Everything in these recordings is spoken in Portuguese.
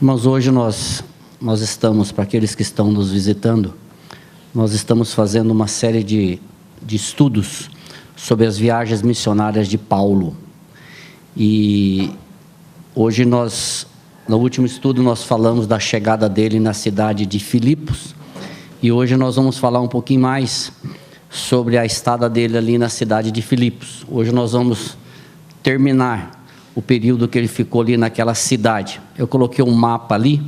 Irmãos, hoje nós estamos, para aqueles que estão nos visitando, nós estamos fazendo uma série de estudos sobre as viagens missionárias de Paulo. E hoje no último estudo nós falamos da chegada dele na cidade de Filipos, e hoje nós vamos falar um pouquinho mais sobre a estada dele ali na cidade de Filipos. Hoje nós vamos terminar o período que ele ficou ali naquela cidade. Eu coloquei um mapa ali,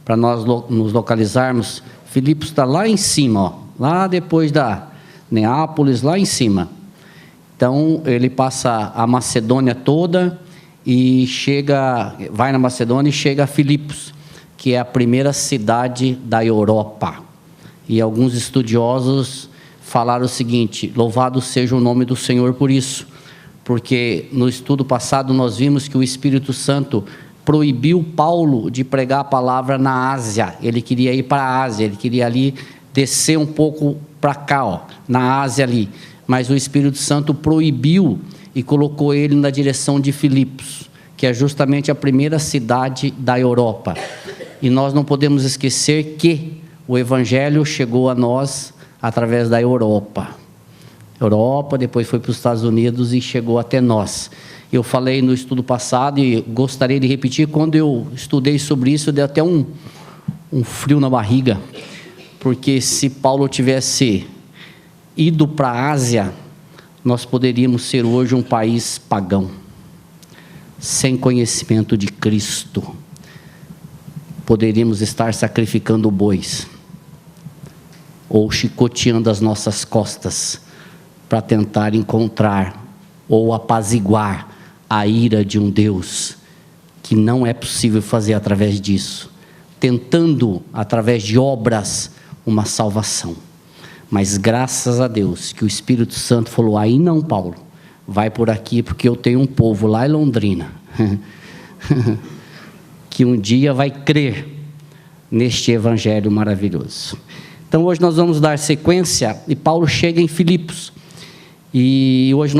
para nós nos localizarmos. Filipos está lá em cima, ó, lá depois da Neápolis, lá em cima. Então, ele passa a Macedônia toda, e vai na Macedônia e chega a Filipos, que é a primeira cidade da Europa. E alguns estudiosos falaram o seguinte: louvado seja o nome do Senhor por isso, porque no estudo passado nós vimos que o Espírito Santo proibiu Paulo de pregar a palavra na Ásia. Ele queria ir para a Ásia, ele queria ali descer um pouco para cá, ó, na Ásia ali, mas o Espírito Santo proibiu e colocou ele na direção de Filipos, que é justamente a primeira cidade da Europa. E nós não podemos esquecer que o Evangelho chegou a nós através da Europa, depois foi para os Estados Unidos e chegou até nós. Eu falei no estudo passado e gostaria de repetir, quando eu estudei sobre isso, deu até um frio na barriga, porque se Paulo tivesse ido para a Ásia, nós poderíamos ser hoje um país pagão, sem conhecimento de Cristo. Poderíamos estar sacrificando bois, ou chicoteando as nossas costas, para tentar encontrar ou apaziguar a ira de um Deus, que não é possível fazer através disso, tentando através de obras uma salvação. Mas graças a Deus que o Espírito Santo falou: aí não, Paulo, vai por aqui, porque eu tenho um povo lá em Londrina que um dia vai crer neste evangelho maravilhoso. Então hoje nós vamos dar sequência, e Paulo chega em Filipos. E hoje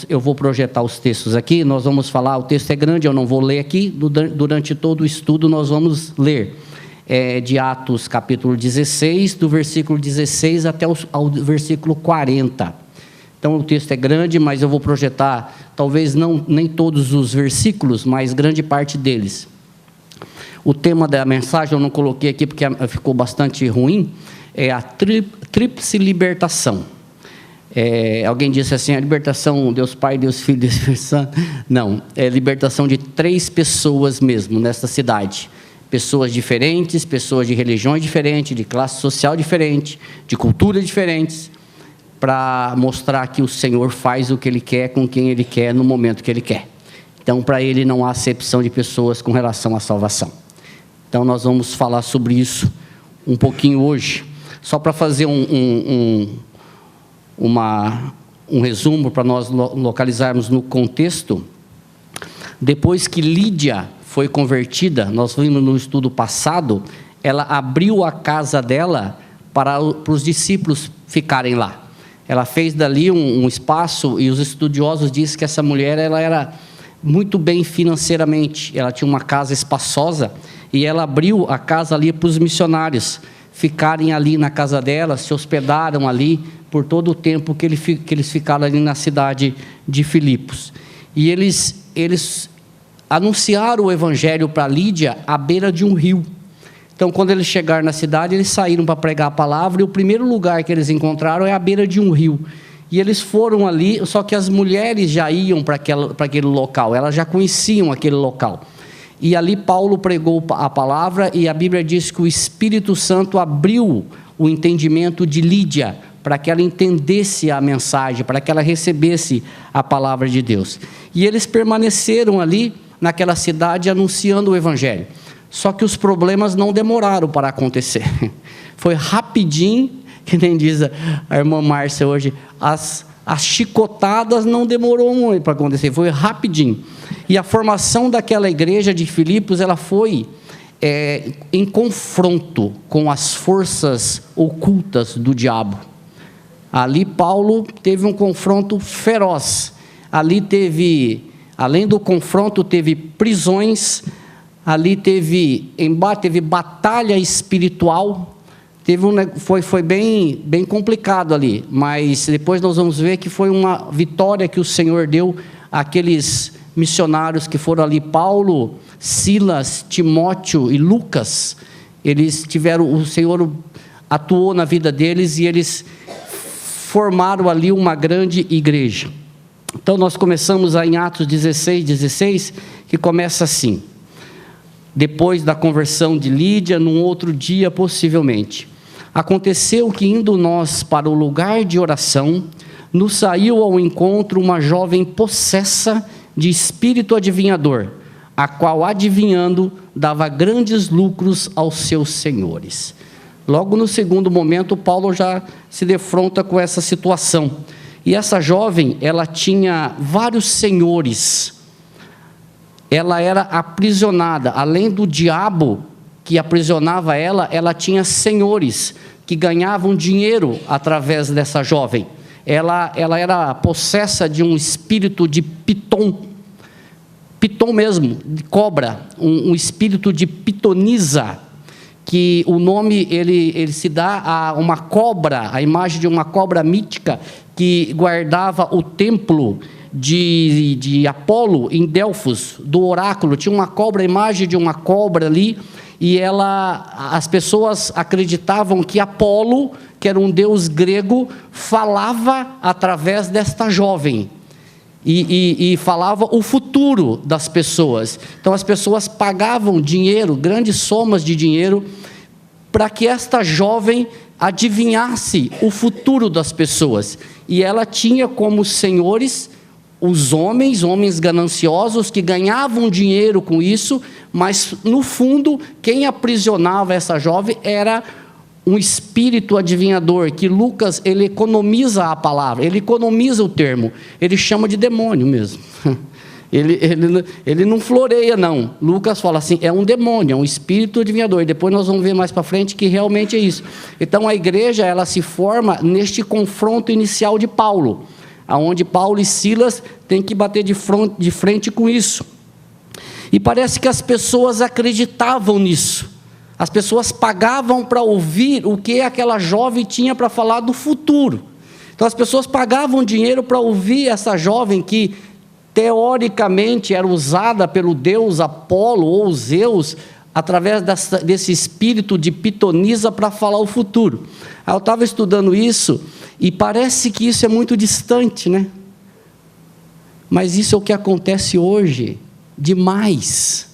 eu vou projetar os textos aqui, nós vamos falar, o texto é grande, eu não vou ler aqui, durante todo o estudo nós vamos ler, de Atos capítulo 16, do versículo 16 até ao versículo 40. Então o texto é grande, mas eu vou projetar, talvez nem todos os versículos, mas grande parte deles. O tema da mensagem eu não coloquei aqui porque ficou bastante ruim, é a tríplice libertação. Alguém disse assim: a libertação, Deus Pai, Deus Filho, Deus Espírito Santo. Não, é libertação de 3 pessoas mesmo nesta cidade. Pessoas diferentes, pessoas de religiões diferentes, de classe social diferente, de culturas diferentes, para mostrar que o Senhor faz o que Ele quer, com quem Ele quer, no momento que Ele quer. Então, para Ele não há acepção de pessoas com relação à salvação. Então, nós vamos falar sobre isso um pouquinho hoje, só para fazer um resumo, para nós localizarmos no contexto. Depois que Lídia foi convertida, nós vimos no estudo passado, ela abriu a casa dela para os discípulos ficarem lá. Ela fez dali um espaço, e os estudiosos dizem que essa mulher ela era muito bem financeiramente, ela tinha uma casa espaçosa, e ela abriu a casa ali para os missionários ficarem ali na casa dela, se hospedaram ali por todo o tempo que eles ficaram ali na cidade de Filipos. E eles anunciaram o evangelho para Lídia à beira de um rio. Então, quando eles chegaram na cidade, eles saíram para pregar a palavra, e o primeiro lugar que eles encontraram é à beira de um rio. E eles foram ali, só que as mulheres já iam para aquele local, elas já conheciam aquele local. E ali Paulo pregou a palavra, e a Bíblia diz que o Espírito Santo abriu o entendimento de Lídia, para que ela entendesse a mensagem, para que ela recebesse a palavra de Deus. E eles permaneceram ali, naquela cidade, anunciando o evangelho. Só que os problemas não demoraram para acontecer. Foi rapidinho, que nem diz a irmã Márcia hoje, as chicotadas não demorou muito para acontecer, foi rapidinho. E a formação daquela igreja de Filipos, ela foi em confronto com as forças ocultas do diabo. Ali Paulo teve um confronto feroz. Ali além do confronto, teve prisões, ali teve embate, teve batalha espiritual, foi bem complicado ali, mas depois nós vamos ver que foi uma vitória que o Senhor deu àqueles missionários que foram ali, Paulo, Silas, Timóteo e Lucas. Eles tiveram, o Senhor atuou na vida deles e eles formaram ali uma grande igreja. Então nós começamos aí em Atos 16, que começa assim: depois da conversão de Lídia, num outro dia possivelmente, aconteceu que indo nós para o lugar de oração, nos saiu ao encontro uma jovem possessa de espírito adivinhador, a qual adivinhando dava grandes lucros aos seus senhores. Logo no segundo momento, Paulo já se defronta com essa situação. E essa jovem, ela tinha vários senhores. Ela era aprisionada. Além do diabo que aprisionava ela, ela tinha senhores que ganhavam dinheiro através dessa jovem. Ela era possessa de um espírito de piton mesmo, de cobra, um espírito de pitonisa, que o nome ele se dá a uma cobra, a imagem de uma cobra mítica que guardava o templo de Apolo em Delfos, do oráculo. Tinha uma cobra, a imagem de uma cobra ali, e as pessoas acreditavam que Apolo, que era um deus grego, falava através desta jovem, e falava o futuro das pessoas. Então as pessoas pagavam dinheiro, grandes somas de dinheiro, para que esta jovem adivinhasse o futuro das pessoas. E ela tinha como senhores os homens gananciosos que ganhavam dinheiro com isso, mas no fundo quem aprisionava essa jovem era um espírito adivinhador, que Lucas, ele economiza a palavra, ele economiza o termo, ele chama de demônio mesmo. Ele não floreia não. Lucas fala assim, é um demônio, é um espírito adivinhador, e depois nós vamos ver mais para frente que realmente é isso. Então a igreja, ela se forma neste confronto inicial de Paulo, aonde Paulo e Silas têm que bater de frente com isso. E parece que as pessoas acreditavam nisso. As pessoas pagavam para ouvir o que aquela jovem tinha para falar do futuro. Então as pessoas pagavam dinheiro para ouvir essa jovem que teoricamente era usada pelo deus Apolo ou Zeus, através desse espírito de pitonisa, para falar o futuro. Eu estava estudando isso e parece que isso é muito distante, né? Mas isso é o que acontece hoje, demais.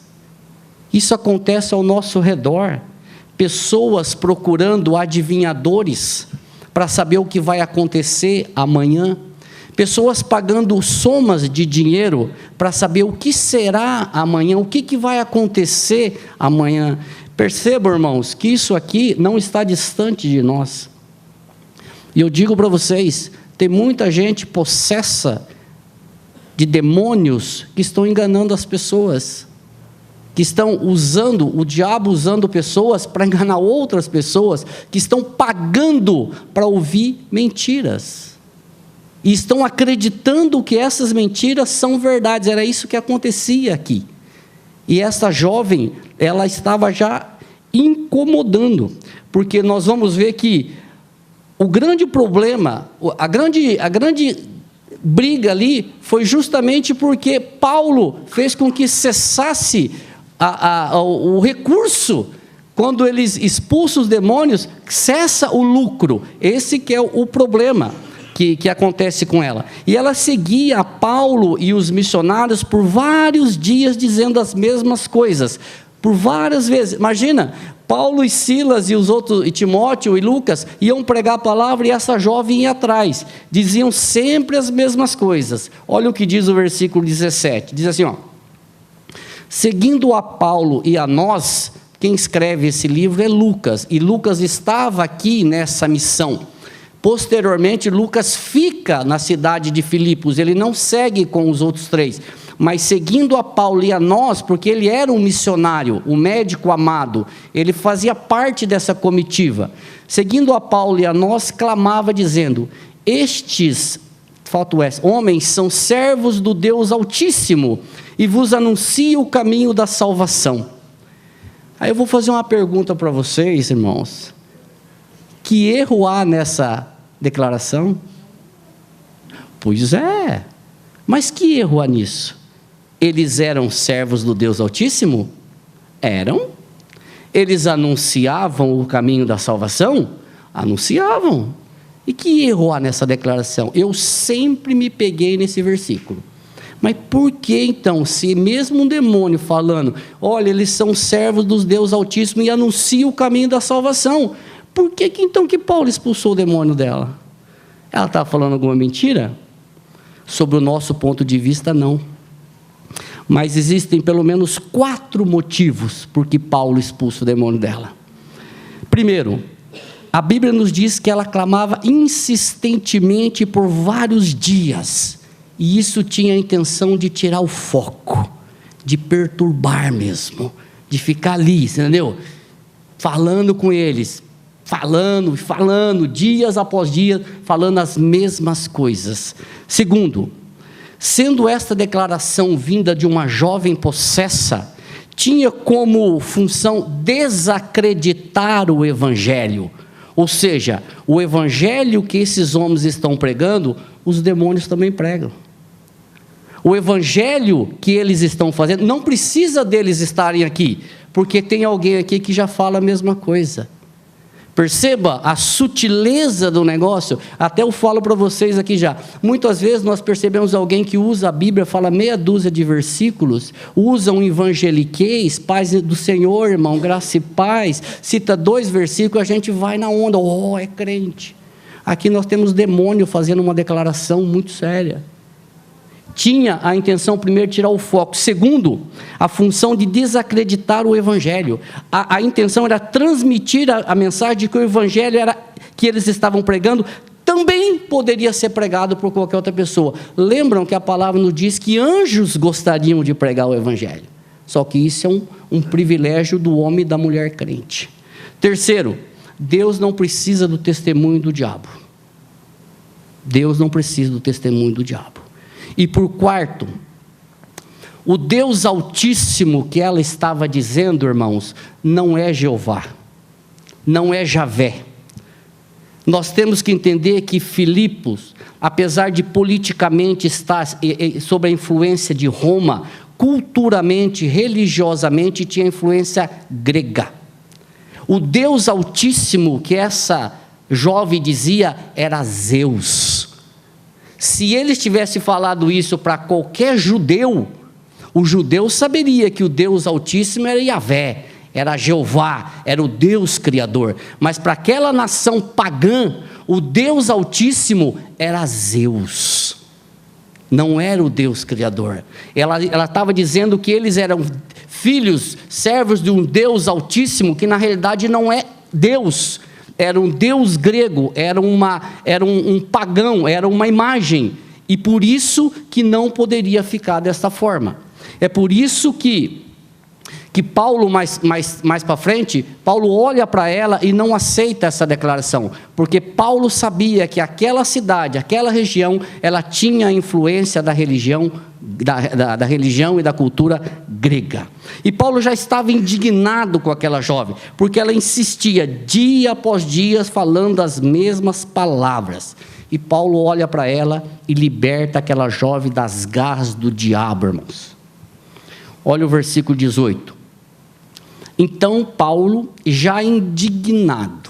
Isso acontece ao nosso redor, pessoas procurando adivinhadores para saber o que vai acontecer amanhã, pessoas pagando somas de dinheiro para saber o que será amanhã, o que vai acontecer amanhã. Percebam, irmãos, que isso aqui não está distante de nós. E eu digo para vocês, tem muita gente possessa de demônios que estão enganando as pessoas, que estão usando, o diabo usando pessoas para enganar outras pessoas, que estão pagando para ouvir mentiras, e estão acreditando que essas mentiras são verdades. Era isso que acontecia aqui, e essa jovem, ela estava já incomodando, porque nós vamos ver que o grande problema, a grande briga ali, foi justamente porque Paulo fez com que cessasse o recurso. Quando eles expulsam os demônios, cessa o lucro. Esse que é o problema que acontece com ela. E ela seguia Paulo e os missionários por vários dias, dizendo as mesmas coisas, por várias vezes. Imagina, Paulo e Silas e os outros, e Timóteo e Lucas, iam pregar a palavra, e essa jovem ia atrás, diziam sempre as mesmas coisas. Olha o que diz o versículo 17, diz assim, ó: seguindo a Paulo e a nós, quem escreve esse livro é Lucas, e Lucas estava aqui nessa missão. Posteriormente, Lucas fica na cidade de Filipos, ele não segue com os outros três, mas seguindo a Paulo e a nós, porque ele era um missionário, um médico amado, ele fazia parte dessa comitiva. Seguindo a Paulo e a nós, clamava dizendo: estes, falta o S, homens são servos do Deus Altíssimo, e vos anunciam o caminho da salvação. Aí eu vou fazer uma pergunta para vocês, irmãos. Que erro há nessa declaração? Pois é, mas que erro há nisso? Eles eram servos do Deus Altíssimo? Eram. Eles anunciavam o caminho da salvação? Anunciavam. E que erro há nessa declaração? Eu sempre me peguei nesse versículo. Mas por que então, se mesmo um demônio falando, olha, eles são servos dos Deus Altíssimo e anunciam o caminho da salvação, por que então que Paulo expulsou o demônio dela? Ela estava falando alguma mentira? Sobre o nosso ponto de vista, não. Mas existem pelo menos 4 motivos por que Paulo expulsa o demônio dela. Primeiro, a Bíblia nos diz que ela clamava insistentemente por vários dias, e isso tinha a intenção de tirar o foco, de perturbar mesmo, de ficar ali, entendeu? Falando com eles, falando, dias após dias, falando as mesmas coisas. Segundo, sendo esta declaração vinda de uma jovem possessa, tinha como função desacreditar o Evangelho. Ou seja, o Evangelho que esses homens estão pregando, os demônios também pregam. O Evangelho que eles estão fazendo, não precisa deles estarem aqui, porque tem alguém aqui que já fala a mesma coisa. Perceba a sutileza do negócio. Até eu falo para vocês aqui já. Muitas vezes nós percebemos alguém que usa a Bíblia, fala meia dúzia de versículos, usa um evangeliquez, paz do Senhor, irmão, graça e paz, cita 2 versículos, a gente vai na onda, é crente. Aqui nós temos demônio fazendo uma declaração muito séria. Tinha a intenção, primeiro, de tirar o foco. Segundo, a função de desacreditar o Evangelho. A intenção era transmitir a mensagem de que o Evangelho que eles estavam pregando também poderia ser pregado por qualquer outra pessoa. Lembram que a palavra nos diz que anjos gostariam de pregar o Evangelho. Só que isso é um privilégio do homem e da mulher crente. Terceiro, Deus não precisa do testemunho do diabo. Deus não precisa do testemunho do diabo. E por quarto, o Deus Altíssimo que ela estava dizendo, irmãos, não é Jeová, não é Javé. Nós temos que entender que Filipos, apesar de politicamente estar sob a influência de Roma, culturalmente, religiosamente, tinha influência grega. O Deus Altíssimo que essa jovem dizia era Zeus. Se ele tivesse falado isso para qualquer judeu, o judeu saberia que o Deus Altíssimo era Yahvé, era Jeová, era o Deus Criador. Mas para aquela nação pagã, o Deus Altíssimo era Zeus, não era o Deus Criador. Ela estava dizendo que eles eram filhos, servos de um Deus Altíssimo, que na realidade não é Deus. Era um deus grego, era um pagão, era uma imagem, e por isso que não poderia ficar dessa forma. É por isso que Paulo, mais para frente, Paulo olha para ela e não aceita essa declaração, porque Paulo sabia que aquela cidade, aquela região, ela tinha a influência da religião, da religião e da cultura grega. E Paulo já estava indignado com aquela jovem, porque ela insistia dia após dia falando as mesmas palavras. E Paulo olha para ela e liberta aquela jovem das garras do diabo, irmãos. Olha o versículo 18. Então Paulo, já indignado,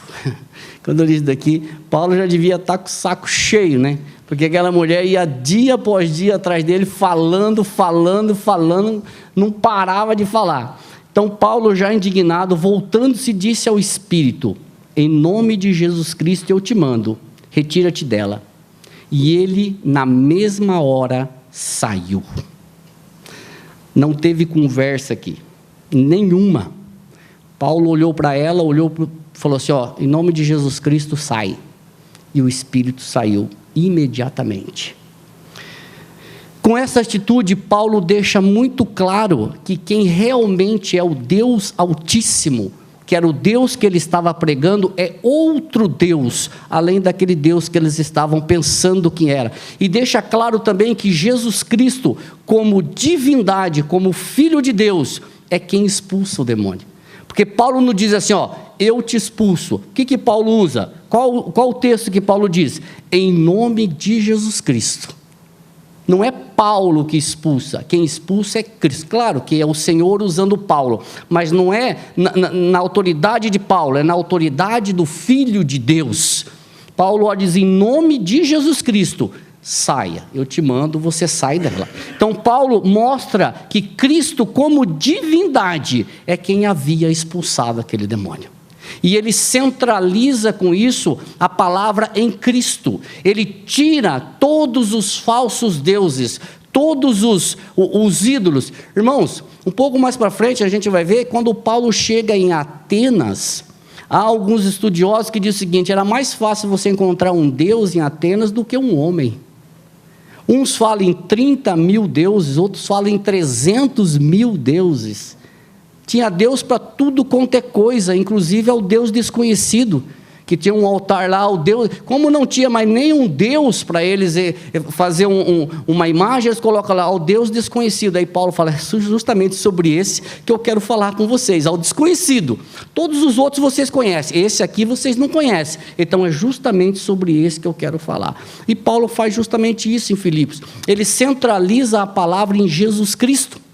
quando eu li isso daqui, Paulo já devia estar com o saco cheio, né? Porque aquela mulher ia dia após dia atrás dele, falando, não parava de falar. Então Paulo, já indignado, voltando-se, disse ao Espírito: em nome de Jesus Cristo eu te mando, retira-te dela. E ele, na mesma hora, saiu. Não teve conversa aqui, nenhuma. Paulo olhou para ela, falou assim, em nome de Jesus Cristo, sai. E o Espírito saiu imediatamente. Com essa atitude, Paulo deixa muito claro que quem realmente é o Deus Altíssimo, que era o Deus que ele estava pregando, é outro Deus, além daquele Deus que eles estavam pensando que era. E deixa claro também que Jesus Cristo, como divindade, como Filho de Deus, é quem expulsa o demônio. Porque Paulo não diz assim, ó, eu te expulso. O que Paulo usa? Qual o texto que Paulo diz? Em nome de Jesus Cristo. Não é Paulo que expulsa, quem expulsa é Cristo. Claro que é o Senhor usando Paulo, mas não é na autoridade de Paulo, é na autoridade do Filho de Deus. Paulo diz, em nome de Jesus Cristo, saia, eu te mando, você sai dela. Então Paulo mostra que Cristo, como divindade, é quem havia expulsado aquele demônio. E ele centraliza com isso a palavra em Cristo. Ele tira todos os falsos deuses, todos os ídolos. Irmãos, um pouco mais para frente a gente vai ver, quando Paulo chega em Atenas, há alguns estudiosos que dizem o seguinte, era mais fácil você encontrar um Deus em Atenas do que um homem. Uns falam em 30 mil deuses, outros falam em 300 mil deuses. Tinha Deus para tudo quanto é coisa, inclusive ao Deus desconhecido, que tinha um altar lá, o Deus, como não tinha mais nenhum Deus para eles fazer uma imagem, eles colocam lá, ao Deus desconhecido. Aí Paulo fala, é justamente sobre esse que eu quero falar com vocês, ao desconhecido. Todos os outros vocês conhecem, esse aqui vocês não conhecem, então é justamente sobre esse que eu quero falar. E Paulo faz justamente isso em Filipos, ele centraliza a palavra em Jesus Cristo.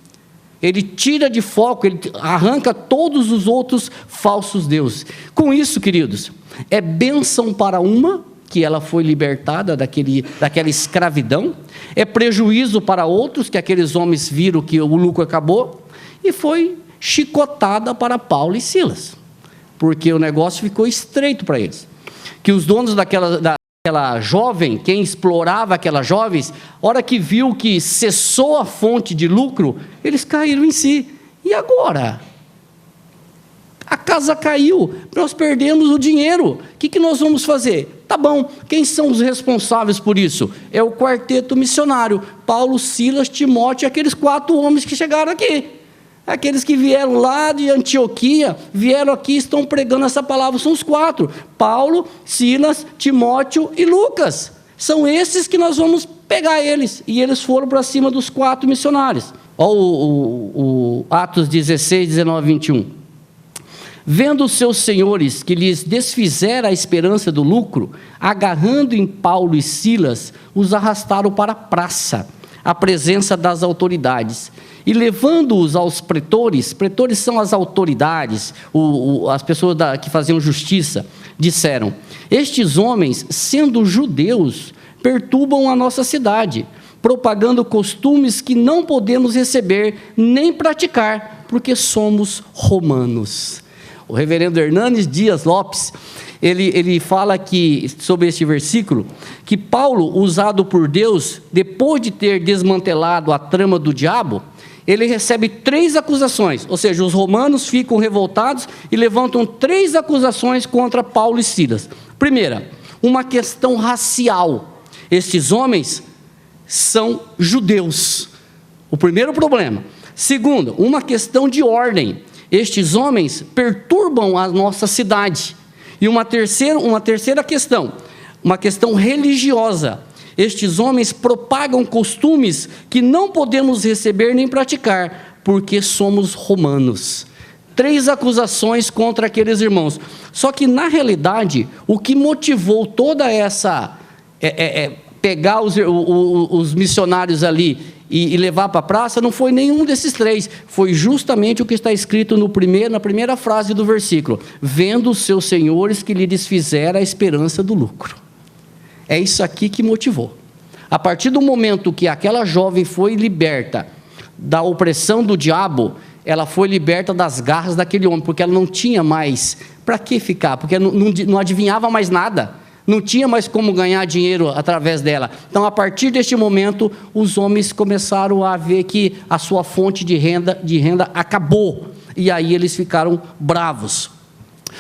Ele tira de foco, ele arranca todos os outros falsos deuses. Com isso, queridos, é bênção para uma, que ela foi libertada daquela escravidão, é prejuízo para outros, que aqueles homens viram que o lucro acabou, e foi chicotada para Paulo e Silas, porque o negócio ficou estreito para eles. Que os donos daquela jovem, quem explorava aquelas jovens, a hora que viu que cessou a fonte de lucro, eles caíram em si. E agora? A casa caiu, nós perdemos o dinheiro, o que nós vamos fazer? Tá bom, quem são os responsáveis por isso? É o quarteto missionário, Paulo, Silas, Timóteo e aqueles 4 homens que chegaram aqui. Aqueles que vieram lá de Antioquia, vieram aqui e estão pregando essa palavra, são os 4, Paulo, Silas, Timóteo e Lucas, são esses que nós vamos pegar eles, e eles foram para cima dos 4 missionários. Olha o Atos 16, 19, 21, vendo os seus senhores que lhes desfizera a esperança do lucro, agarrando em Paulo e Silas, os arrastaram para a praça, à presença das autoridades, e levando-os aos pretores são as autoridades, as pessoas que faziam justiça, disseram, estes homens, sendo judeus, perturbam a nossa cidade, propagando costumes que não podemos receber, nem praticar, porque somos romanos. O reverendo Hernanes Dias Lopes, ele fala que, sobre este versículo, que Paulo, usado por Deus, depois de ter desmantelado a trama do diabo, ele recebe 3 acusações, ou seja, os romanos ficam revoltados e levantam 3 acusações contra Paulo e Silas. Primeira, uma questão racial. Estes homens são judeus. O primeiro problema. Segundo, uma questão de ordem. Estes homens perturbam a nossa cidade. E uma terceira questão, uma questão religiosa. Estes homens propagam costumes que não podemos receber nem praticar, porque somos romanos. 3 acusações contra aqueles irmãos. Só que, na realidade, o que motivou toda essa... pegar os missionários ali e levar para a praça, não foi nenhum desses 3. Foi justamente o que está escrito na primeira frase do versículo. Vendo os seus senhores que lhe desfizera a esperança do lucro. É isso aqui que motivou. A partir do momento que aquela jovem foi liberta da opressão do diabo, ela foi liberta das garras daquele homem, porque ela não tinha mais para que ficar, porque não adivinhava mais nada, não tinha mais como ganhar dinheiro através dela. Então, a partir deste momento, os homens começaram a ver que a sua fonte de renda acabou, e aí eles ficaram bravos.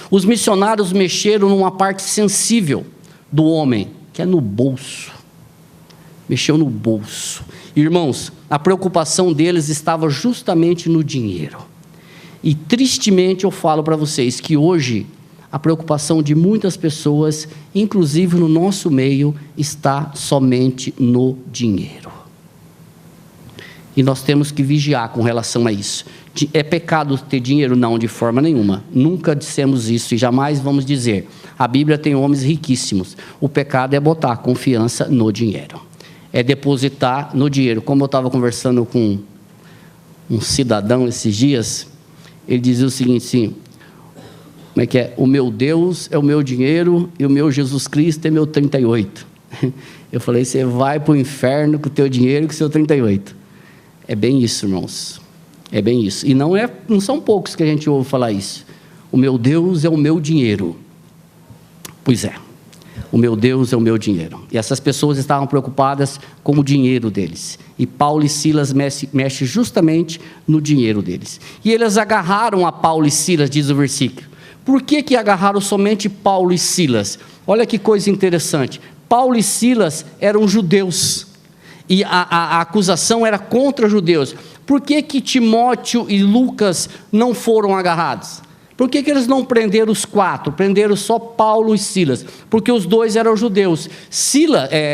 Os missionários mexeram numa parte sensível do homem, que é no bolso. Mexeu no bolso. Irmãos, a preocupação deles estava justamente no dinheiro. E tristemente eu falo para vocês que hoje a preocupação de muitas pessoas, inclusive no nosso meio, está somente no dinheiro. E nós temos que vigiar com relação a isso. É pecado ter dinheiro? Não, de forma nenhuma. Nunca dissemos isso e jamais vamos dizer. A Bíblia tem homens riquíssimos. O pecado é botar confiança no dinheiro. É depositar no dinheiro. Como eu estava conversando com um cidadão esses dias, ele dizia o seguinte, assim, como é que é? O meu Deus é o meu dinheiro e o meu Jesus Cristo é meu 38. Eu falei, você vai para o inferno com o teu dinheiro e com o seu 38. É bem isso, irmãos. É bem isso. E não são poucos que a gente ouve falar isso. O meu Deus é o meu dinheiro. Pois é. O meu Deus é o meu dinheiro. E essas pessoas estavam preocupadas com o dinheiro deles. E Paulo e Silas mexem justamente no dinheiro deles. E eles agarraram a Paulo e Silas, diz o versículo. Por que agarraram somente Paulo e Silas? Olha que coisa interessante. Paulo e Silas eram judeus. E a acusação era contra judeus. Por que Timóteo e Lucas não foram agarrados? Por que eles não prenderam os 4? Prenderam só Paulo e Silas? Porque os 2 eram judeus.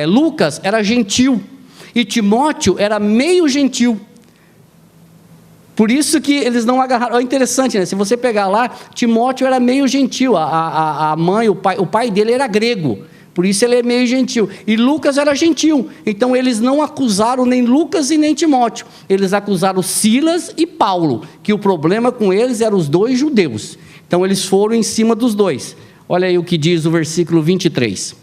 Lucas era gentil. E Timóteo era meio gentil. Por isso que eles não agarraram. É interessante, né? Se você pegar lá, Timóteo era meio gentil. A mãe, o pai dele era grego. Por isso ele é meio gentil. E Lucas era gentil. Então eles não acusaram nem Lucas e nem Timóteo. Eles acusaram Silas e Paulo. Que o problema com eles eram os 2 judeus. Então eles foram em cima dos 2. Olha aí o que diz o versículo 23.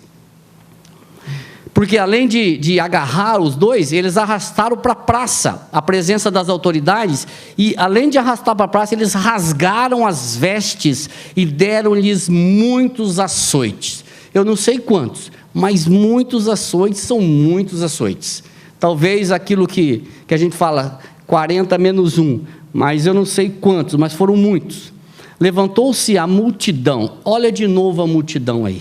Porque além de agarrar os 2, eles arrastaram para a praça, a presença das autoridades, e além de arrastar para a praça, eles rasgaram as vestes e deram-lhes muitos açoites. Eu não sei quantos, mas muitos açoites são muitos açoites. Talvez aquilo que a gente fala, 40 menos 1, mas eu não sei quantos, mas foram muitos. Levantou-se a multidão, olha de novo a multidão aí,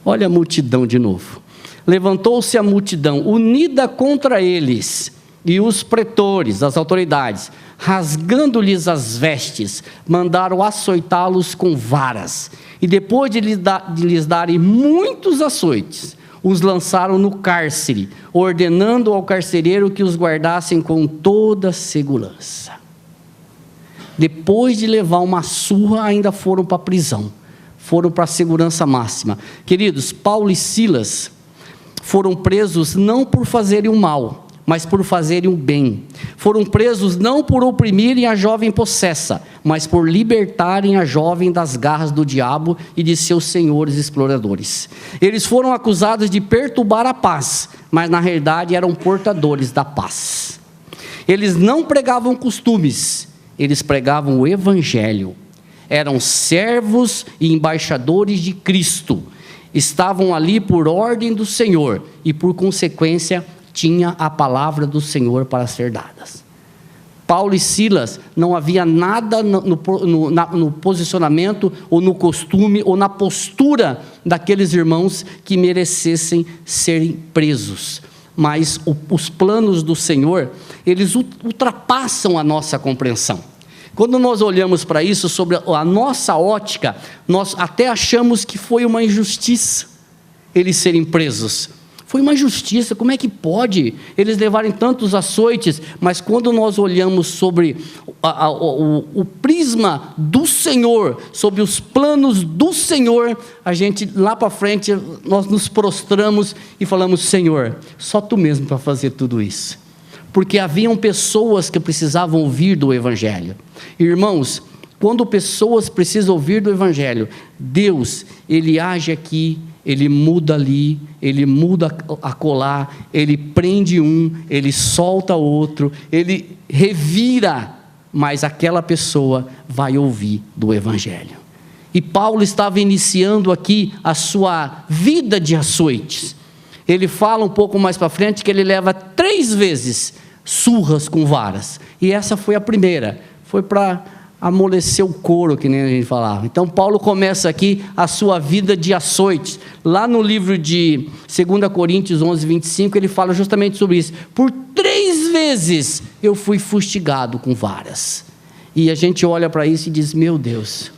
olha a multidão de novo. Levantou-se a multidão, unida contra eles, e os pretores, as autoridades, rasgando-lhes as vestes, mandaram açoitá-los com varas, e depois de lhes darem muitos açoites, os lançaram no cárcere, ordenando ao carcereiro que os guardassem com toda segurança. Depois de levar uma surra, ainda foram para a prisão, foram para a segurança máxima. Queridos, Paulo e Silas foram presos não por fazerem o mal, mas por fazerem o bem. Foram presos não por oprimirem a jovem possessa, mas por libertarem a jovem das garras do diabo e de seus senhores exploradores. Eles foram acusados de perturbar a paz, mas na realidade eram portadores da paz. Eles não pregavam costumes, eles pregavam o evangelho. Eram servos e embaixadores de Cristo. Estavam ali por ordem do Senhor e por consequência tinha a palavra do Senhor para ser dadas. Paulo e Silas, não havia nada no posicionamento ou no costume ou na postura daqueles irmãos que merecessem serem presos, mas os planos do Senhor, eles ultrapassam a nossa compreensão. Quando nós olhamos para isso, sobre a nossa ótica, nós até achamos que foi uma injustiça eles serem presos. Foi uma injustiça, como é que pode eles levarem tantos açoites? Mas quando nós olhamos sobre o prisma do Senhor, sobre os planos do Senhor, a gente lá para frente, nós nos prostramos e falamos: Senhor, só Tu mesmo para fazer tudo isso. Porque haviam pessoas que precisavam ouvir do Evangelho. Irmãos, quando pessoas precisam ouvir do Evangelho, Deus, Ele age aqui, Ele muda ali, Ele muda acolá, Ele prende um, Ele solta outro, Ele revira, mas aquela pessoa vai ouvir do Evangelho. E Paulo estava iniciando aqui a sua vida de açoites. Ele fala um pouco mais para frente que ele leva 3 vezes surras com varas. E essa foi a primeira. Foi para amolecer o couro, que nem a gente falava. Então Paulo começa aqui a sua vida de açoites. Lá no livro de 2 Coríntios 11, 25, ele fala justamente sobre isso. Por 3 vezes eu fui fustigado com varas. E a gente olha para isso e diz: meu Deus,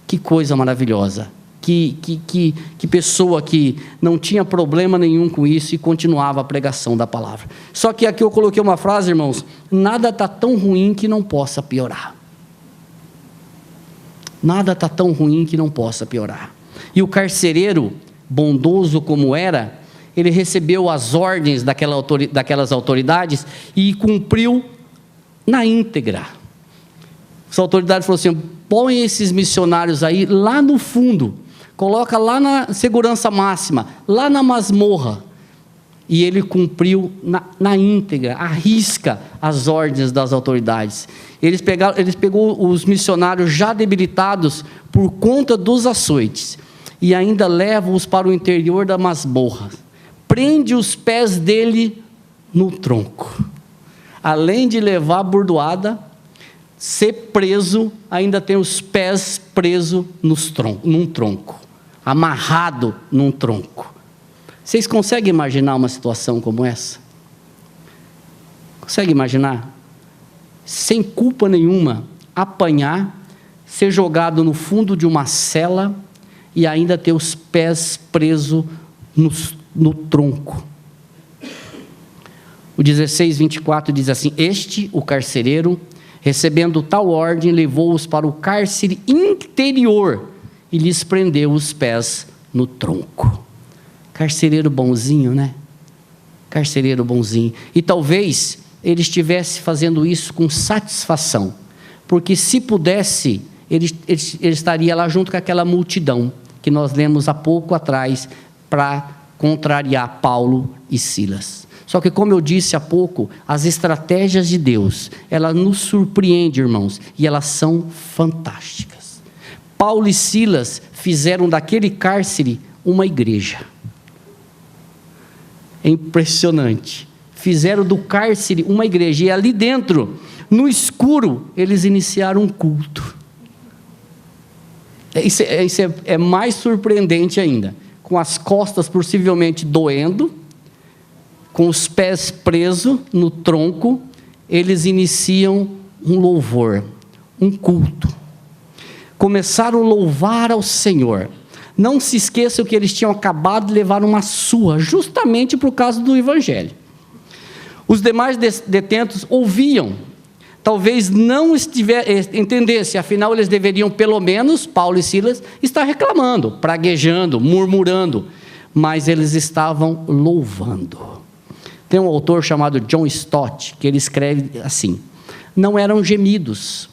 que coisa maravilhosa. Que pessoa que não tinha problema nenhum com isso e continuava a pregação da palavra. Só que aqui eu coloquei uma frase, irmãos: nada está tão ruim que não possa piorar. Nada está tão ruim que não possa piorar. E o bondoso como era, ele recebeu as ordens daquelas autoridades e cumpriu na íntegra. Essa autoridade falou assim: põe esses missionários aí lá no fundo, coloca lá na segurança máxima, lá na masmorra. E ele cumpriu na íntegra, à risca, as ordens das autoridades. Ele pegou os missionários já debilitados por conta dos açoites e ainda leva-os para o interior da masmorra. Prende os pés dele no tronco. Além de levar a bordoada, ser preso, ainda tem os pés presos num tronco, amarrado num tronco. Vocês conseguem imaginar uma situação como essa? Consegue imaginar? Sem culpa nenhuma, apanhar, ser jogado no fundo de uma cela e ainda ter os pés presos no tronco. O 16:24 diz assim: o carcereiro, recebendo tal ordem, levou-os para o cárcere interior e lhes prendeu os pés no tronco. Carcereiro bonzinho, né? Carcereiro bonzinho. E talvez ele estivesse fazendo isso com satisfação, porque se pudesse, ele estaria lá junto com aquela multidão que nós lemos há pouco atrás para contrariar Paulo e Silas. Só que, como eu disse há pouco, as estratégias de Deus, elas nos surpreendem, irmãos, e elas são fantásticas. Paulo e Silas fizeram daquele cárcere uma igreja. É impressionante. Fizeram do cárcere uma igreja, e ali dentro, no escuro, eles iniciaram um culto. Isso é mais surpreendente ainda. Com as costas possivelmente doendo, com os pés presos no tronco, eles iniciam um louvor, um culto. Começaram a louvar ao Senhor. Não se esqueçam que eles tinham acabado de levar uma surra, justamente por causa do Evangelho. Os demais detentos ouviam, talvez não entendessem, afinal eles deveriam, pelo menos, Paulo e Silas, estar reclamando, praguejando, murmurando, mas eles estavam louvando. Tem um autor chamado John Stott, que ele escreve assim: não eram gemidos,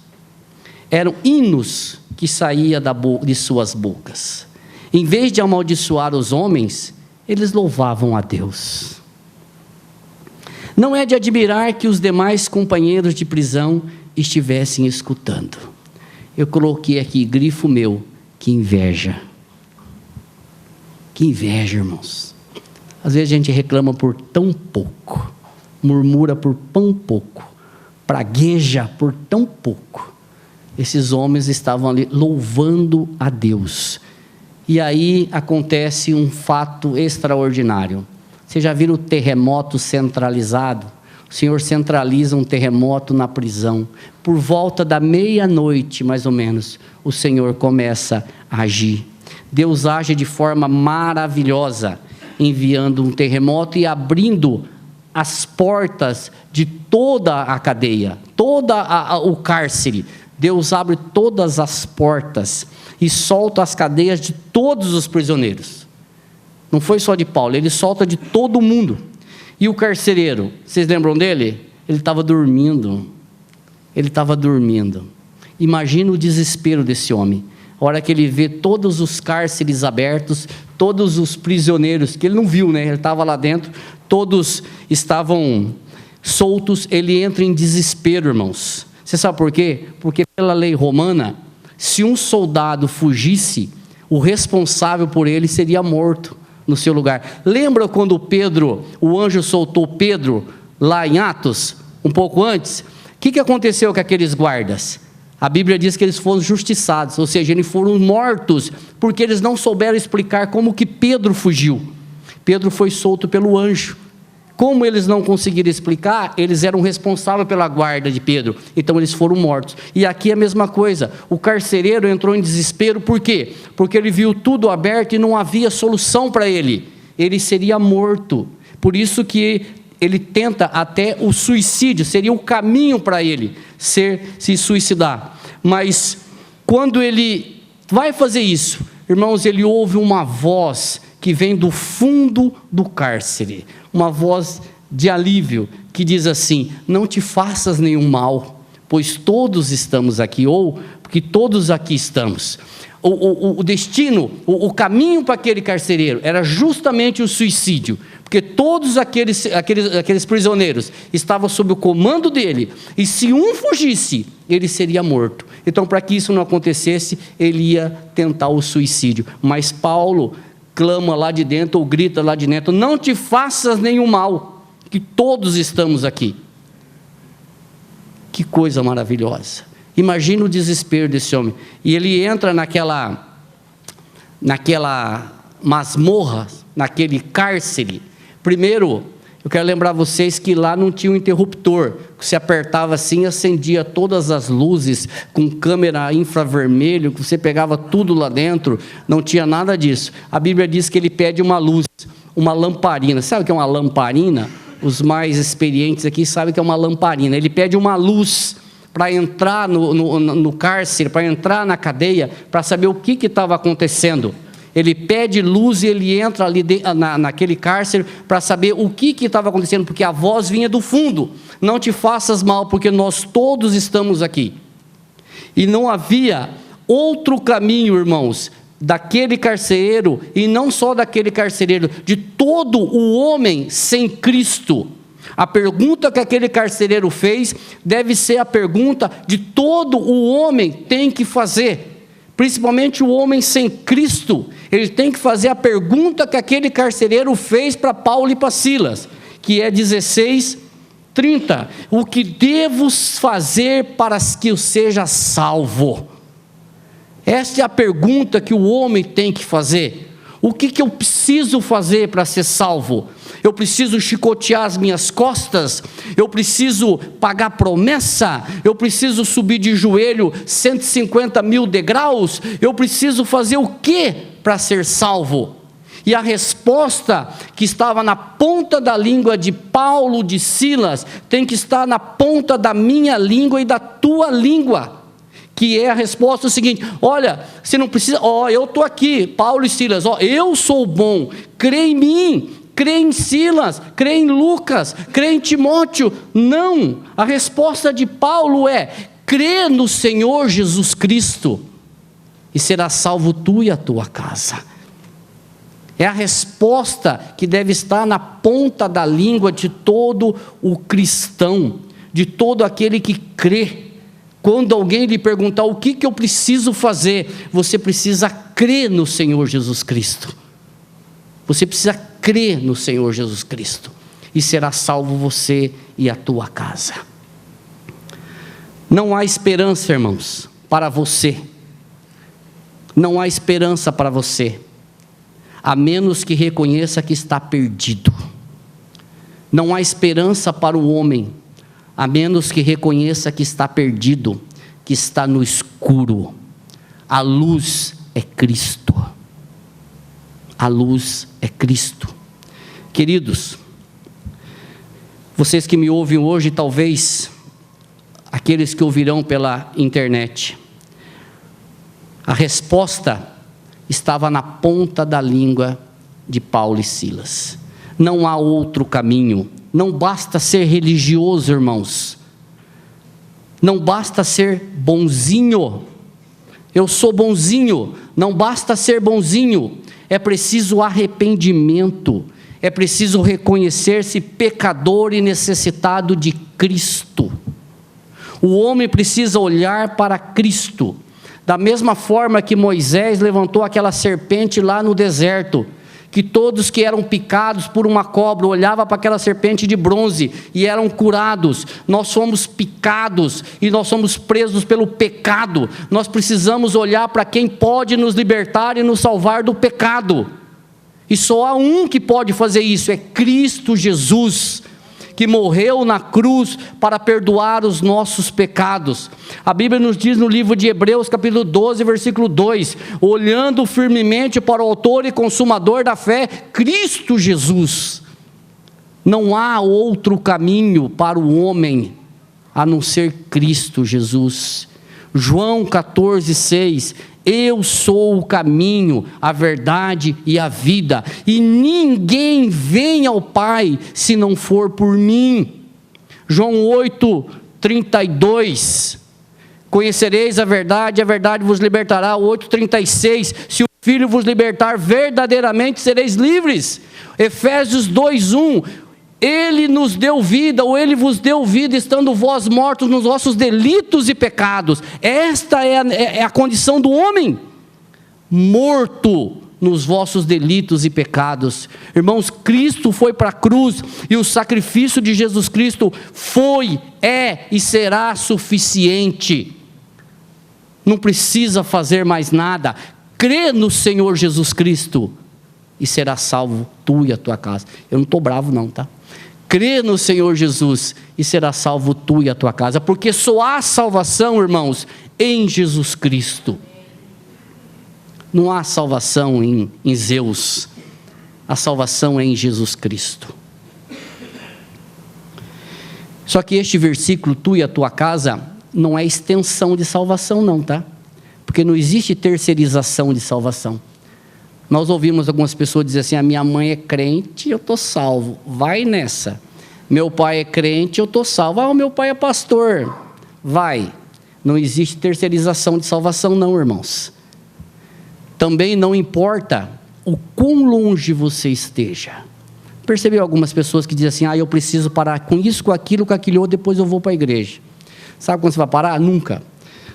eram hinos que saíam de suas bocas. Em vez de amaldiçoar os homens, eles louvavam a Deus. Não é de admirar que os demais companheiros de prisão estivessem escutando. Eu coloquei aqui, grifo meu, que inveja. Que inveja, irmãos. Às vezes a gente reclama por tão pouco, murmura por tão pouco, pragueja por tão pouco. Esses homens estavam ali louvando a Deus. E aí acontece um fato extraordinário. Vocês já viram o terremoto centralizado? O Senhor centraliza um terremoto na prisão. Por volta da meia-noite, mais ou menos, o Senhor começa a agir. Deus age de forma maravilhosa, enviando um terremoto e abrindo as portas de toda a cadeia, o cárcere. Deus abre todas as portas e solta as cadeias de todos os prisioneiros. Não foi só de Paulo, ele solta de todo mundo. E o carcereiro, vocês lembram dele? Ele estava dormindo. Imagina o desespero desse homem. A hora que ele vê todos os cárceres abertos, todos os prisioneiros, que ele não viu, né? Ele estava lá dentro, todos estavam soltos, ele entra em desespero, irmãos. Você sabe por quê? Porque pela lei romana, se um soldado fugisse, o responsável por ele seria morto no seu lugar. Lembra quando o anjo soltou Pedro lá em Atos, um pouco antes? O que aconteceu com aqueles guardas? A Bíblia diz que eles foram justiçados, ou seja, eles foram mortos, porque eles não souberam explicar como que Pedro fugiu. Pedro foi solto pelo anjo. Como eles não conseguiram explicar, eles eram responsáveis pela guarda de Pedro, então eles foram mortos. E aqui é a mesma coisa, o carcereiro entrou em desespero, por quê? Porque ele viu tudo aberto e não havia solução para ele, ele seria morto, por isso que ele tenta até o suicídio, seria o caminho para ele se suicidar. Mas quando ele vai fazer isso, irmãos, ele ouve uma voz que vem do fundo do cárcere, uma voz de alívio, que diz assim: não te faças nenhum mal, pois todos estamos aqui, ou porque todos aqui estamos. O destino, o caminho para aquele carcereiro era justamente o suicídio, porque todos aqueles prisioneiros estavam sob o comando dele, e se um fugisse, ele seria morto. Então, para que isso não acontecesse, ele ia tentar o suicídio. Mas Paulo clama lá de dentro, ou grita lá de dentro: não te faças nenhum mal, que todos estamos aqui. Que coisa maravilhosa. Imagina o desespero desse homem. E ele entra naquela masmorra, naquele cárcere. Primeiro, eu quero lembrar vocês que lá não tinha um interruptor, que você apertava assim, acendia todas as luzes, com câmera infravermelho, que você pegava tudo lá dentro, não tinha nada disso. A Bíblia diz que ele pede uma luz, uma lamparina. Sabe o que é uma lamparina? Os mais experientes aqui sabem que é uma lamparina. Ele pede uma luz para entrar no cárcere, para entrar na cadeia, para saber o que estava acontecendo. Ele pede luz e ele entra ali naquele cárcere para saber o que estava acontecendo, porque a voz vinha do fundo: não te faças mal, porque nós todos estamos aqui. E não havia outro caminho, irmãos, daquele carcereiro, e não só daquele carcereiro, de todo o homem sem Cristo. A pergunta que aquele carcereiro fez deve ser a pergunta de todo o homem tem que fazer, principalmente o homem sem Cristo. Ele tem que fazer a pergunta que aquele carcereiro fez para Paulo e para Silas, que é 16:30: o que devo fazer para que eu seja salvo? Esta é a pergunta que o homem tem que fazer. O que eu preciso fazer para ser salvo? Eu preciso chicotear as minhas costas? Eu preciso pagar promessa? Eu preciso subir de joelho 150 mil degraus? Eu preciso fazer o que para ser salvo? E a resposta que estava na ponta da língua de Paulo, de Silas, tem que estar na ponta da minha língua e da tua língua, que é a resposta seguinte: olha, você não precisa, eu estou aqui, Paulo e Silas, eu sou bom, crê em mim, crê em Silas, crê em Lucas, crê em Timóteo. Não, a resposta de Paulo é: crê no Senhor Jesus Cristo, e será salvo tu e a tua casa. É a resposta que deve estar na ponta da língua de todo o cristão, de todo aquele que crê. Quando alguém lhe perguntar o que eu preciso fazer, você precisa crer no Senhor Jesus Cristo. Você precisa crer no Senhor Jesus Cristo, e será salvo você e a tua casa. Não há esperança, irmãos, para você. Não há esperança para você, a menos que reconheça que está perdido. Não há esperança para o homem, a menos que reconheça que está perdido, que está no escuro. A luz é Cristo. A luz é Cristo. Queridos, vocês que me ouvem hoje, talvez aqueles que ouvirão pela internet, a resposta estava na ponta da língua de Paulo e Silas. Não há outro caminho. Não basta ser religioso, irmãos. Não basta ser bonzinho. Eu sou bonzinho. Não basta ser bonzinho. É preciso arrependimento. É preciso reconhecer-se pecador e necessitado de Cristo. O homem precisa olhar para Cristo. Da mesma forma que Moisés levantou aquela serpente lá no deserto, que todos que eram picados por uma cobra olhavam para aquela serpente de bronze e eram curados. Nós somos picados e nós somos presos pelo pecado. Nós precisamos olhar para quem pode nos libertar e nos salvar do pecado. E só há um que pode fazer isso, é Cristo Jesus, que morreu na cruz para perdoar os nossos pecados. A Bíblia nos diz no livro de Hebreus, capítulo 12, versículo 2, olhando firmemente para o autor e consumador da fé, Cristo Jesus. Não há outro caminho para o homem, a não ser Cristo Jesus. João 14, 6, eu sou o caminho, a verdade e a vida, e ninguém vem ao Pai, se não for por mim. João 8, 32, conhecereis a verdade vos libertará. 8, 36, se o Filho vos libertar, verdadeiramente sereis livres. Efésios 2, 1, Ele nos deu vida, ou Ele vos deu vida, estando vós mortos nos vossos delitos e pecados. Esta é a condição do homem, morto nos vossos delitos e pecados. Irmãos, Cristo foi para a cruz, e o sacrifício de Jesus Cristo foi, é e será suficiente. Não precisa fazer mais nada. Crê no Senhor Jesus Cristo, e será salvo tu e a tua casa. Eu não estou bravo não, tá? Crê no Senhor Jesus, e será salvo tu e a tua casa, porque só há salvação, irmãos, em Jesus Cristo. Não há salvação em Zeus, a salvação é em Jesus Cristo. Só que este versículo, tu e a tua casa, não é extensão de salvação não, tá? Porque não existe terceirização de salvação. Nós ouvimos algumas pessoas dizer assim, a minha mãe é crente, eu estou salvo, vai nessa. Meu pai é crente, eu estou salvo. O meu pai é pastor, vai. Não existe terceirização de salvação não, irmãos. Também não importa o quão longe você esteja. Percebeu algumas pessoas que dizem assim, eu preciso parar com isso, com aquilo, depois eu vou para a igreja. Sabe quando você vai parar? Nunca.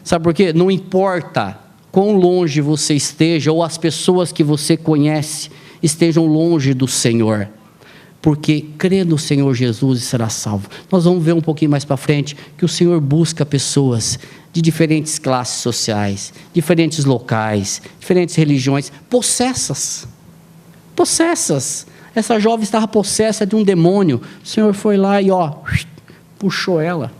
Sabe por quê? Não importa quão longe você esteja, ou as pessoas que você conhece estejam longe do Senhor, porque crê no Senhor Jesus e será salvo. Nós vamos ver um pouquinho mais para frente, que o Senhor busca pessoas de diferentes classes sociais, diferentes locais, diferentes religiões, possessas. Essa jovem estava possessa de um demônio, o Senhor foi lá e puxou ela.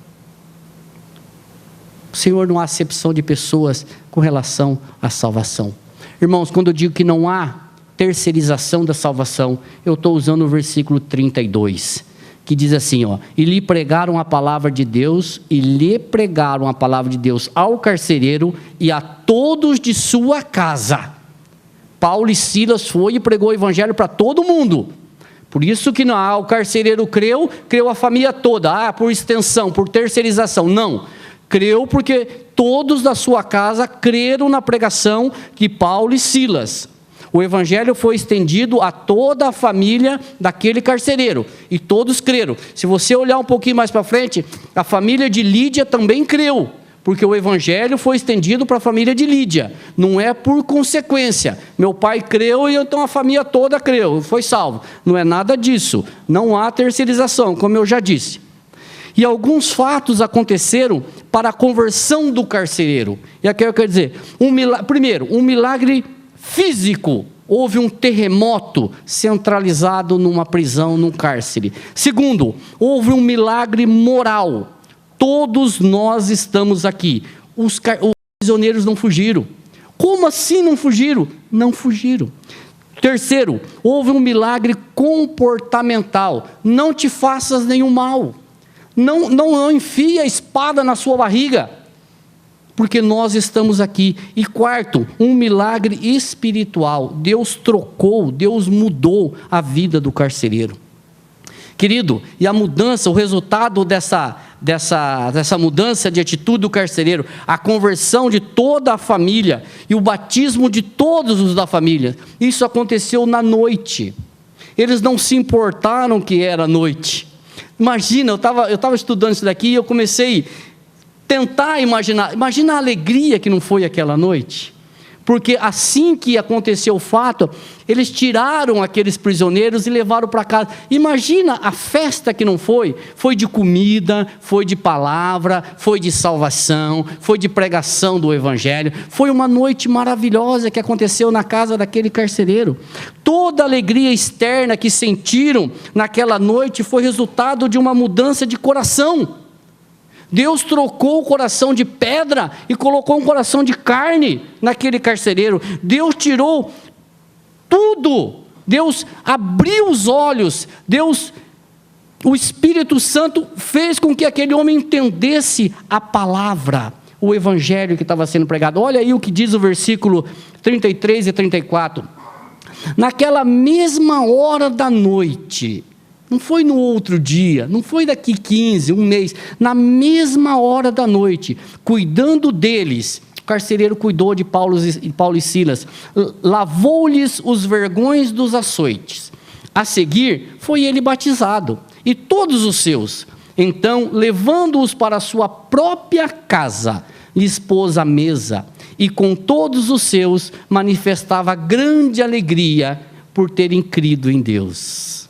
O Senhor não há acepção de pessoas com relação à salvação. Irmãos, quando eu digo que não há terceirização da salvação, eu estou usando o versículo 32, que diz assim, e lhe pregaram a palavra de Deus, ao carcereiro e a todos de sua casa. Paulo e Silas foi e pregou o evangelho para todo mundo. Por isso que não, o carcereiro creu a família toda, por extensão, por terceirização, não. Creu porque todos da sua casa creram na pregação de Paulo e Silas. O evangelho foi estendido a toda a família daquele carcereiro, e todos creram. Se você olhar um pouquinho mais para frente, a família de Lídia também creu, porque o evangelho foi estendido para a família de Lídia. Não é por consequência, meu pai creu e então a família toda creu, foi salvo. Não é nada disso, não há terceirização, como eu já disse. E alguns fatos aconteceram para a conversão do carcereiro. E aqui eu quero dizer, primeiro, um milagre físico. Houve um terremoto centralizado numa prisão, num cárcere. Segundo, houve um milagre moral. Todos nós estamos aqui. Os prisioneiros não fugiram. Como assim não fugiram? Não fugiram. Terceiro, houve um milagre comportamental. Não te faças nenhum mal. Não enfie a espada na sua barriga, porque nós estamos aqui. E quarto, um milagre espiritual. Deus trocou, Deus mudou a vida do carcereiro. Querido, e a mudança, o resultado dessa mudança de atitude do carcereiro, a conversão de toda a família e o batismo de todos os da família, isso aconteceu na noite. Eles não se importaram que era noite. Imagina, eu estava estudando isso daqui e eu comecei a tentar imaginar. Imagina a alegria que não foi aquela noite. porque assim que aconteceu o fato, eles tiraram aqueles prisioneiros e levaram para casa. Imagina a festa que não foi de comida, foi de palavra, foi de salvação, foi de pregação do evangelho, foi uma noite maravilhosa que aconteceu na casa daquele carcereiro. Toda a alegria externa que sentiram naquela noite foi resultado de uma mudança de coração. Deus trocou o coração de pedra e colocou um coração de carne naquele carcereiro. Deus tirou tudo. Deus abriu os olhos. O Espírito Santo fez com que aquele homem entendesse a palavra, o evangelho que estava sendo pregado. Olha aí o que diz o versículo 33 e 34. Naquela mesma hora da noite, não foi no outro dia, não foi daqui 15, um mês, na mesma hora da noite, cuidando deles, o carcereiro cuidou de Paulo e Silas, lavou-lhes os vergões dos açoites. A seguir, foi ele batizado, e todos os seus. Então, levando-os para a sua própria casa, lhes pôs à mesa, e com todos os seus manifestava grande alegria por terem crido em Deus.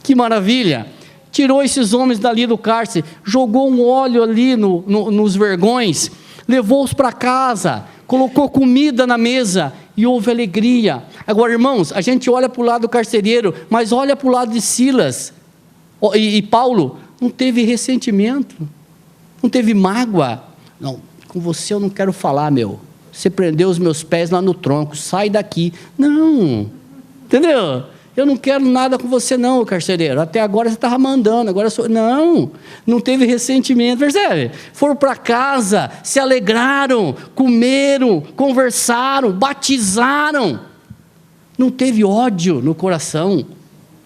Que maravilha! Tirou esses homens dali do cárcere, jogou um óleo ali nos vergões, levou-os para casa, colocou comida na mesa e houve alegria. Agora, irmãos, a gente olha para o lado do carcereiro, mas olha para o lado de Silas e Paulo, não teve ressentimento, não teve mágoa. Não, com você eu não quero falar, meu. Você prendeu os meus pés lá no tronco, sai daqui. Não, entendeu? Eu não quero nada com você não, carcereiro. Até agora você estava mandando, agora sou... Não teve ressentimento, percebe? Foram para casa, se alegraram, comeram, conversaram, batizaram. Não teve ódio no coração,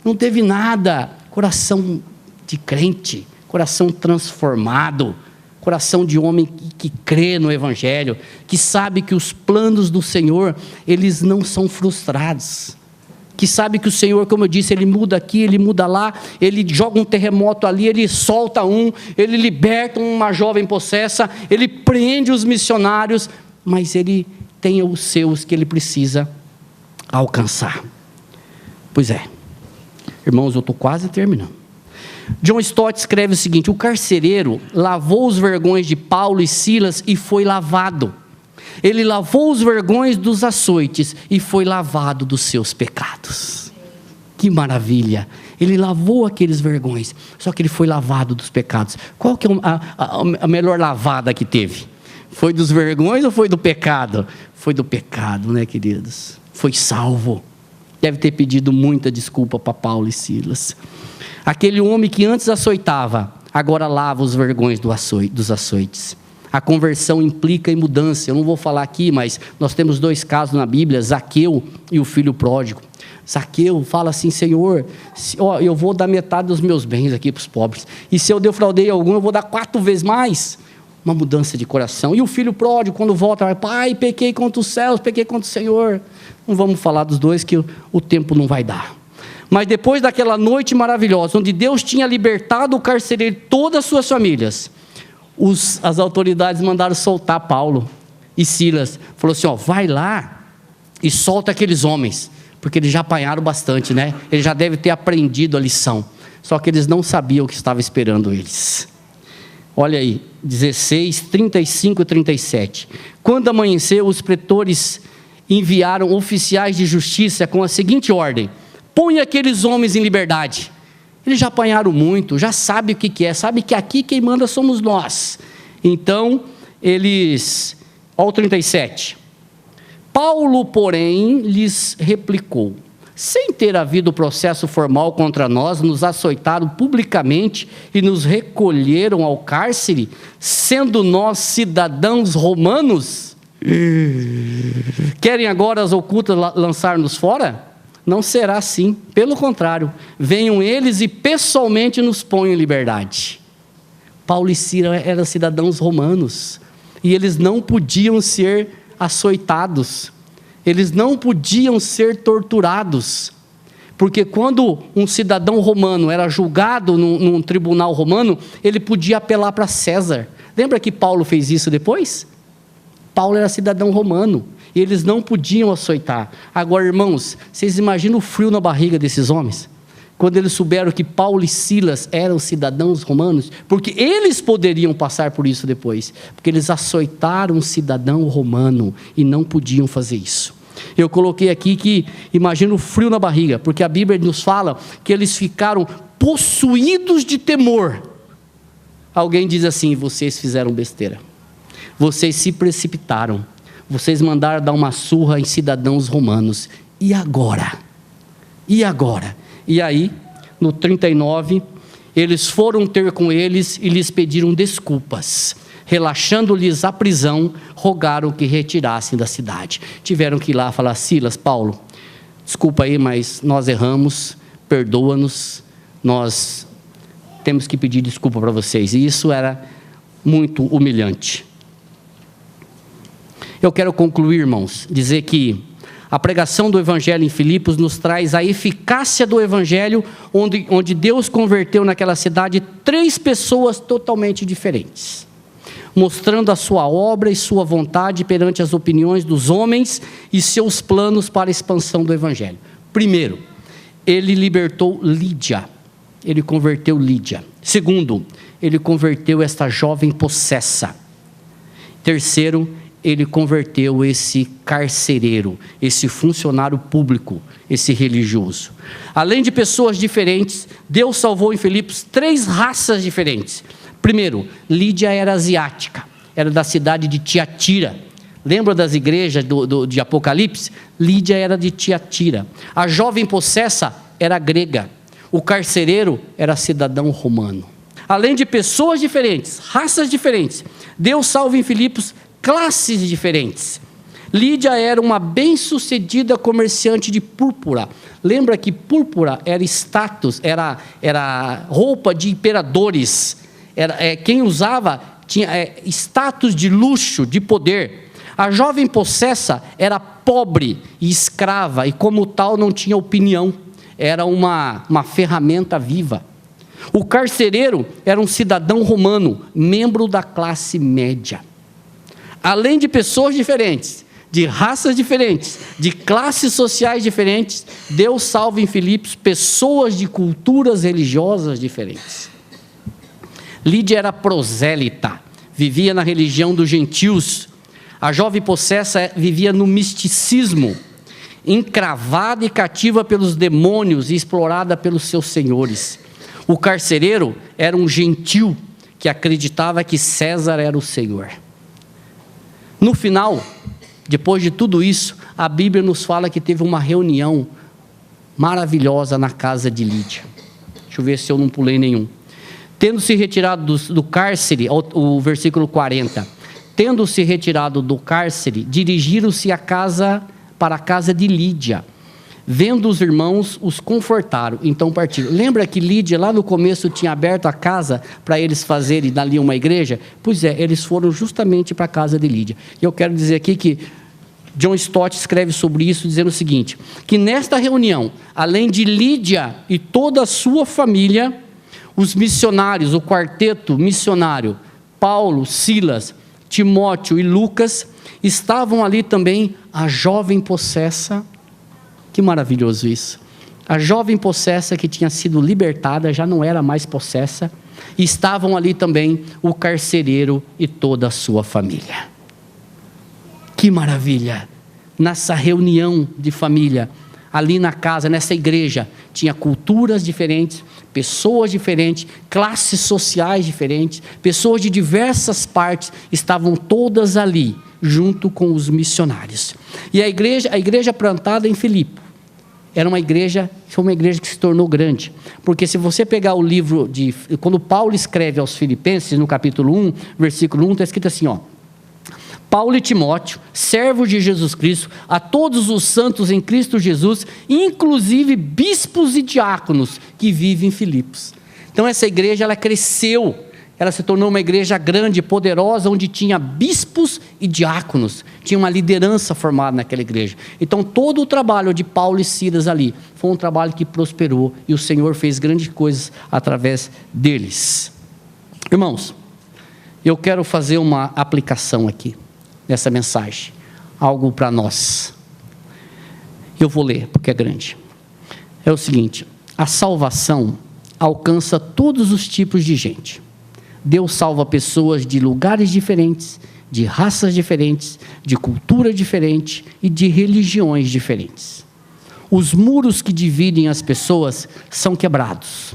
não teve nada. Coração de crente, coração transformado, coração de homem que crê no evangelho, que sabe que os planos do Senhor, eles não são frustrados. Que sabe que o Senhor, como eu disse, Ele muda aqui, Ele muda lá, Ele joga um terremoto ali, Ele solta Ele liberta uma jovem possessa, Ele prende os missionários, mas Ele tem os seus que Ele precisa alcançar. Pois é, irmãos, eu estou quase terminando. John Stott escreve o seguinte: o carcereiro lavou os vergões de Paulo e Silas e foi lavado. Ele lavou os vergões dos açoites e foi lavado dos seus pecados. Que maravilha! Ele lavou aqueles vergões, só que ele foi lavado dos pecados. Qual que é a melhor lavada que teve? Foi dos vergões ou foi do pecado? Foi do pecado, né, queridos? Foi salvo. Deve ter pedido muita desculpa para Paulo e Silas. Aquele homem que antes açoitava, agora lava os vergões dos açoites. A conversão implica em mudança. Eu não vou falar aqui, mas nós temos 2 casos na Bíblia, Zaqueu e o filho pródigo. Zaqueu fala assim: Senhor, eu vou dar metade dos meus bens aqui para os pobres, e se eu defraudei algum, eu vou dar 4 vezes mais. Uma mudança de coração. E o filho pródigo, quando volta, vai: Pai, pequei contra os céus, pequei contra o Senhor. Não vamos falar dos dois, que o tempo não vai dar. Mas depois daquela noite maravilhosa, onde Deus tinha libertado o carcereiro e todas as suas famílias, as autoridades mandaram soltar Paulo e Silas. Falou assim: vai lá e solta aqueles homens, porque eles já apanharam bastante, né? Eles já devem ter aprendido a lição. Só que eles não sabiam o que estava esperando eles. Olha aí, 16, 35 e 37. Quando amanheceu, os pretores enviaram oficiais de justiça com a seguinte ordem: põe aqueles homens em liberdade. Eles já apanharam muito, já sabem o que é, sabe que aqui quem manda somos nós. Então, eles... Olha o 37. Paulo, porém, lhes replicou: sem ter havido processo formal contra nós, nos açoitaram publicamente e nos recolheram ao cárcere, sendo nós cidadãos romanos? Querem agora as ocultas lançar-nos fora? Não será assim, pelo contrário, venham eles e pessoalmente nos ponham em liberdade. Paulo e Silas eram cidadãos romanos, e eles não podiam ser açoitados, eles não podiam ser torturados, porque quando um cidadão romano era julgado num tribunal romano, ele podia apelar para César. Lembra que Paulo fez isso depois? Paulo era cidadão romano, e eles não podiam açoitar. Agora, irmãos, vocês imaginam o frio na barriga desses homens? Quando eles souberam que Paulo e Silas eram cidadãos romanos, porque eles poderiam passar por isso depois, porque eles açoitaram um cidadão romano, e não podiam fazer isso. Eu coloquei aqui que imagina o frio na barriga, porque a Bíblia nos fala que eles ficaram possuídos de temor. Alguém diz assim: vocês fizeram besteira, vocês se precipitaram, vocês mandaram dar uma surra em cidadãos romanos, e agora? E agora? E aí, no 39, eles foram ter com eles e lhes pediram desculpas. Relaxando-lhes a prisão, rogaram que retirassem da cidade. Tiveram que ir lá falar: Silas, Paulo, desculpa aí, mas nós erramos, perdoa-nos, nós temos que pedir desculpa para vocês. E isso era muito humilhante. Eu quero concluir, irmãos, dizer que a pregação do Evangelho em Filipos nos traz a eficácia do Evangelho, onde Deus converteu naquela cidade 3 pessoas totalmente diferentes, mostrando a sua obra e sua vontade perante as opiniões dos homens e seus planos para a expansão do Evangelho. Primeiro, ele libertou Lídia, ele converteu Lídia. Segundo, ele converteu esta jovem possessa. Terceiro, ele converteu esse carcereiro, esse funcionário público, esse religioso. Além de pessoas diferentes, Deus salvou em Filipos 3 raças diferentes. Primeiro, Lídia era asiática, era da cidade de Tiatira. Lembra das igrejas de Apocalipse? Lídia era de Tiatira. A jovem possessa era grega. O carcereiro era cidadão romano. Além de pessoas diferentes, raças diferentes, Deus salva em Filipos classes diferentes. Lídia era uma bem-sucedida comerciante de púrpura. Lembra que púrpura era status, era roupa de imperadores. Quem usava tinha status de luxo, de poder. A jovem possessa era pobre e escrava, e como tal não tinha opinião. Era uma ferramenta viva. O carcereiro era um cidadão romano, membro da classe média. Além de pessoas diferentes, de raças diferentes, de classes sociais diferentes, Deus salva em Filipos pessoas de culturas religiosas diferentes. Lídia era prosélita, vivia na religião dos gentios. A jovem possessa vivia no misticismo, encravada e cativa pelos demônios e explorada pelos seus senhores. O carcereiro era um gentil que acreditava que César era o Senhor. No final, depois de tudo isso, a Bíblia nos fala que teve uma reunião maravilhosa na casa de Lídia. Deixa eu ver se eu não pulei nenhum. Tendo-se retirado do cárcere, o versículo 40, tendo-se retirado do cárcere, dirigiram-se para a casa de Lídia. Vendo os irmãos, os confortaram, então partiram. Lembra que Lídia lá no começo tinha aberto a casa para eles fazerem dali uma igreja? Pois é, eles foram justamente para a casa de Lídia. E eu quero dizer aqui que John Stott escreve sobre isso, dizendo o seguinte, que nesta reunião, além de Lídia e toda a sua família, os missionários, o quarteto missionário, Paulo, Silas, Timóteo e Lucas, estavam ali também a jovem possessa. Que maravilhoso isso. A jovem possessa que tinha sido libertada, já não era mais possessa, e estavam ali também o carcereiro e toda a sua família. Que maravilha! Nessa reunião de família, ali na casa, nessa igreja, tinha culturas diferentes, pessoas diferentes, classes sociais diferentes, pessoas de diversas partes, estavam todas ali, junto com os missionários. E a igreja plantada em Filipe, foi uma igreja que se tornou grande, porque se você pegar o livro quando Paulo escreve aos Filipenses, no capítulo 1, versículo 1, está escrito assim, Paulo e Timóteo, servos de Jesus Cristo, a todos os santos em Cristo Jesus, inclusive bispos e diáconos que vivem em Filipos. Então essa igreja, ela cresceu, ela se tornou uma igreja grande, poderosa, onde tinha bispos e diáconos, tinha uma liderança formada naquela igreja. Então todo o trabalho de Paulo e Silas ali, foi um trabalho que prosperou, e o Senhor fez grandes coisas através deles. Irmãos, eu quero fazer uma aplicação aqui. nessa mensagem, algo para nós. Eu vou ler, porque é grande. É o seguinte: a salvação alcança todos os tipos de gente. Deus salva pessoas de lugares diferentes, de raças diferentes, de cultura diferente e de religiões diferentes. Os muros que dividem as pessoas são quebrados.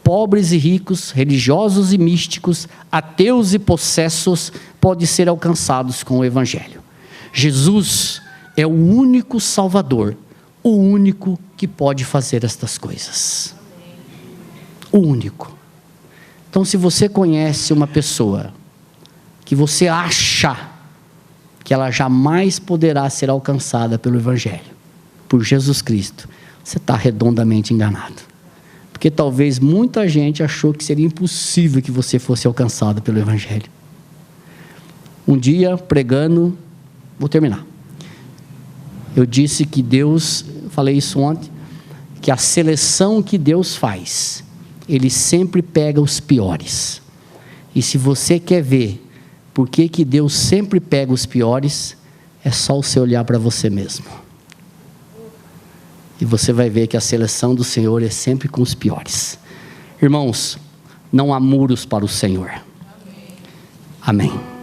Pobres e ricos, religiosos e místicos, ateus e possessos podem ser alcançados com o Evangelho. Jesus é o único Salvador, o único que pode fazer estas coisas. O único. Então, se você conhece uma pessoa que você acha que ela jamais poderá ser alcançada pelo Evangelho, por Jesus Cristo, você está redondamente enganado. Porque talvez muita gente achou que seria impossível que você fosse alcançado pelo Evangelho. Um dia, pregando, vou terminar. Eu disse que Deus, falei isso ontem, que a seleção que Deus faz, Ele sempre pega os piores. E se você quer ver por que Deus sempre pega os piores, é só você olhar para você mesmo. E você vai ver que a seleção do Senhor é sempre com os piores. Irmãos, não há muros para o Senhor. Amém.